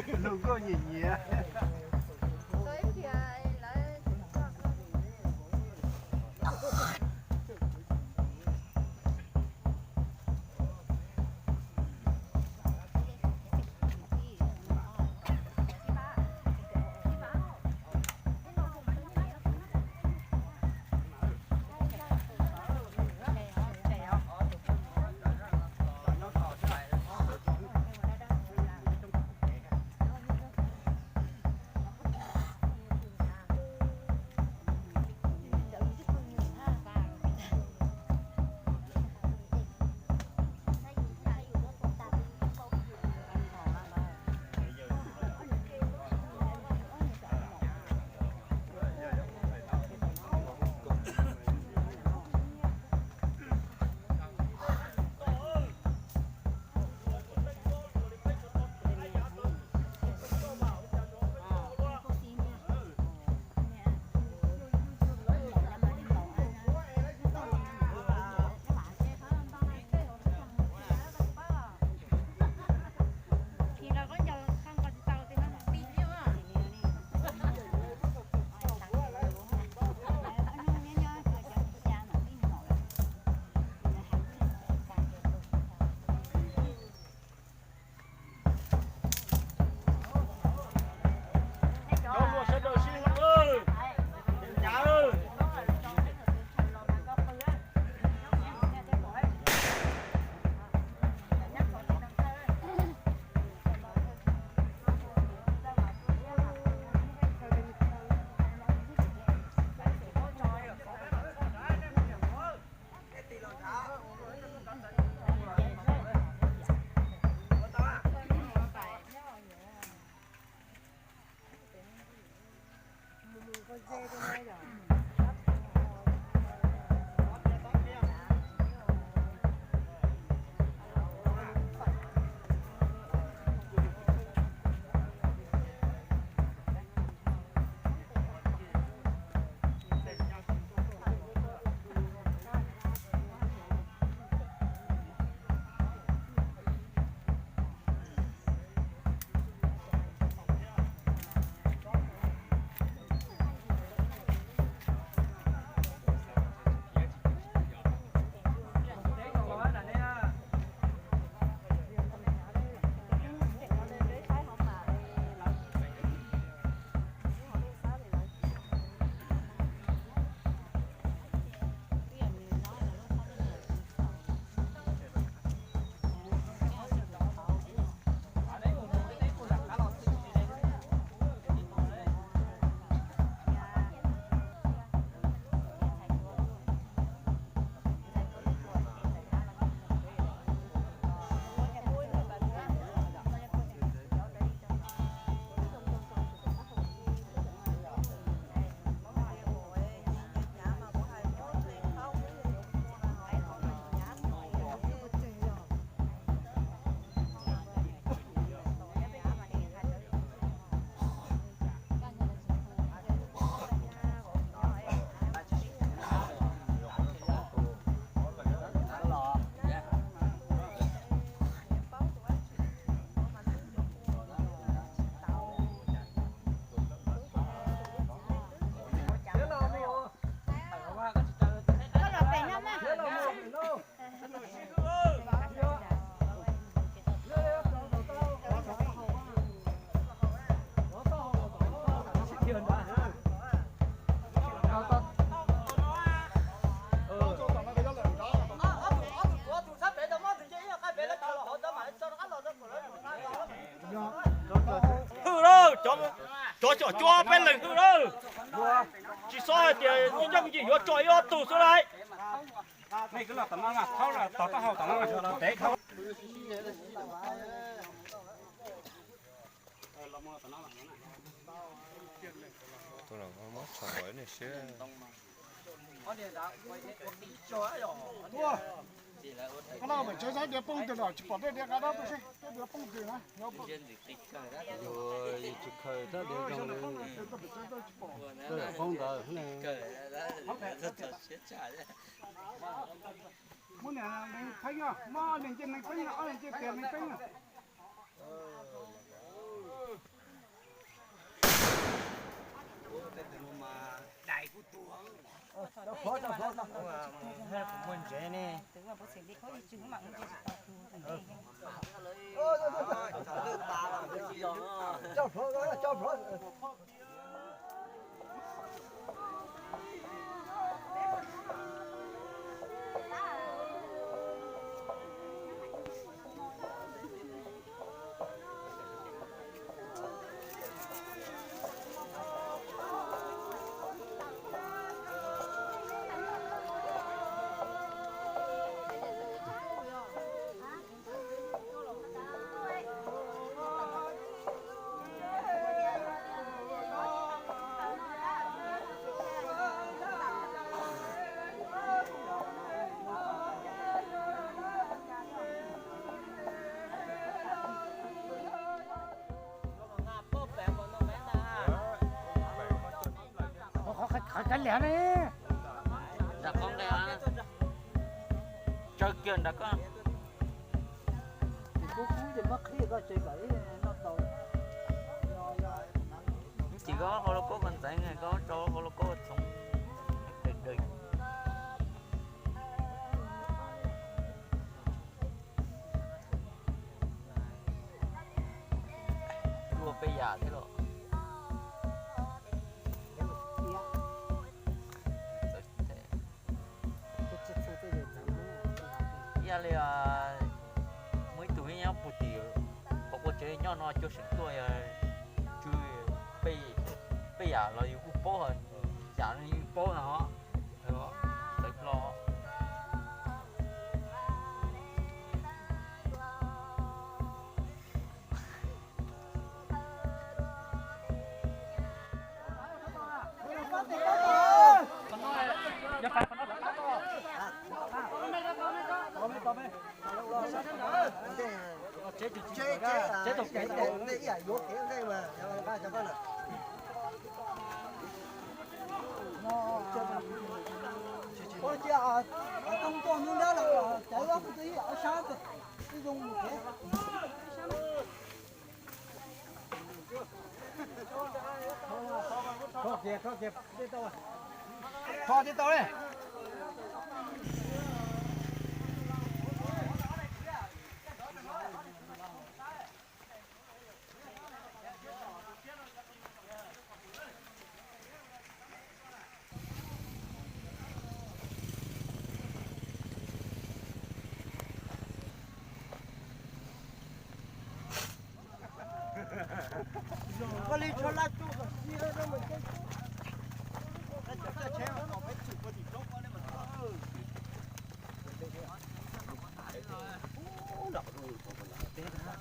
Lùng có nhìn nhỉ. cho bên lần thứ đó chỉ so thì những trong gì vô trội vô tủ số này này cứ là tao nói là tháo là tao tao tao nói là để tháo tôi là có mất sỏi này xíu cái nào mà chơi ra địa bông từ đó chỉ bỏ đây địa cái đó tôi sẽ địa bông từ nó rồi chụp khởi đó để trong đây tôi là không đợi này muốn này mình thấy nhá mà mình trên mình thấy nhá ở trên tiền mình thấy nhá Muốn chế nè. Cánh lẻ này. Đã con đây à? Chơi kiền đã con. Chỉ có holoco còn tay này có cho holoco sống đời. Đua bây giờ thế rồi. Giờ là mấy tuổi nhau bụt tiều, có chơi nhau nó cho sinh tuổi chơi bây giờ là yêu bố hơn, giờ nó yêu bố nó, rồi tự lo. chế tục cái này giải vô cái này mà cho con ạ. Ôi chị à, không còn những đó là chạy đó cái tí ở xa cái dùng một cái. Khó kìa, đi đâu à? Khó đi đâu đây? Có lý cho lá chú rồi, đi đâu mình cái chế nó phải chịu có gì tốt quá đấy mà. Đọc rồi còn là thế đó.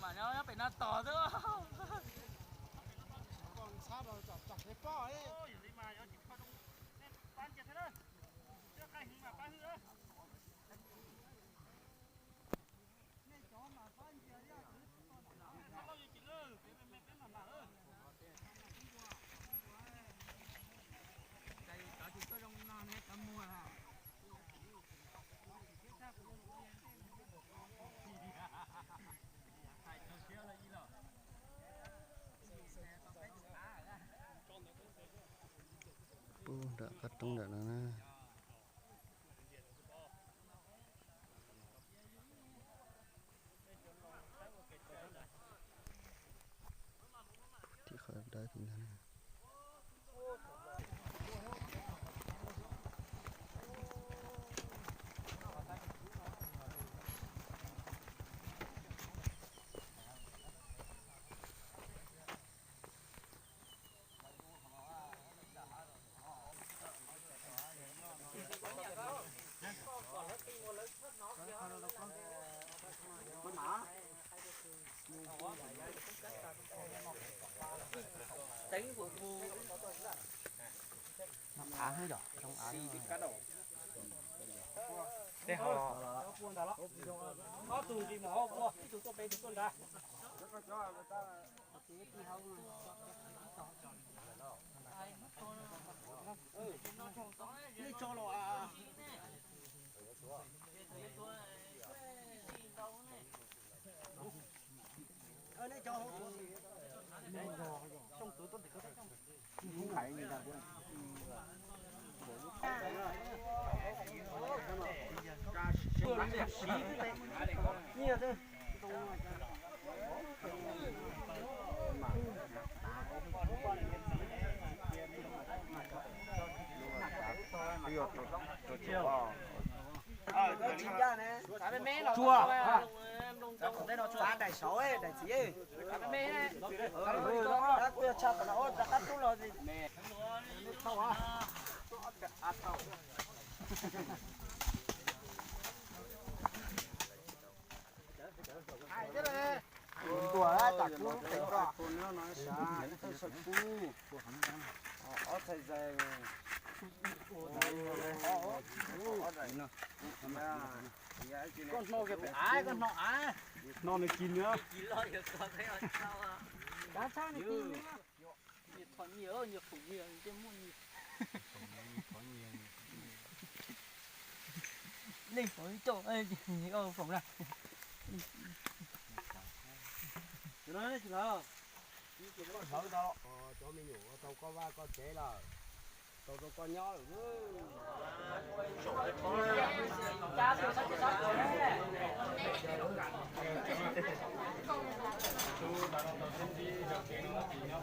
Mà nó bị nó to thế không? Còn xa rồi chặt cái bao ấy. Đã cắt trong đã nè. Thì khỏi đây thì nè. Tính của Á hơi giỏi, trong á. để họ họ tụi gì mà họ mua tụi tôi bé tụi tôi đã Đi cho nó à. Đây cho trong túi tôi thì có không phải gì đâu. Nhiều thế. Chua. Đây nó chua. Đại số ấy, đại chỉ ấy. Đã quên chặt nó, đã cắt túi rồi gì. Thâu à? Thâu. Tuổi á, tạt cú tỉnh rồi. Nó nói xa, nó sợ cú. Ở thầy dài. Con nô kìa phải ai, con nô ai. nó mới kín nữa Đã sao này kín nữa. Thuận nhiều nhiều phủ nhiều chứ muốn đi phổi chỗ ấy ở phòng này Đấy, chị nào. Thở đó, chỗ mình nhủ, tao có ba con chế là tao con nhỏ rồi. chú đã đọc tin đi được cái nó chỉ nhau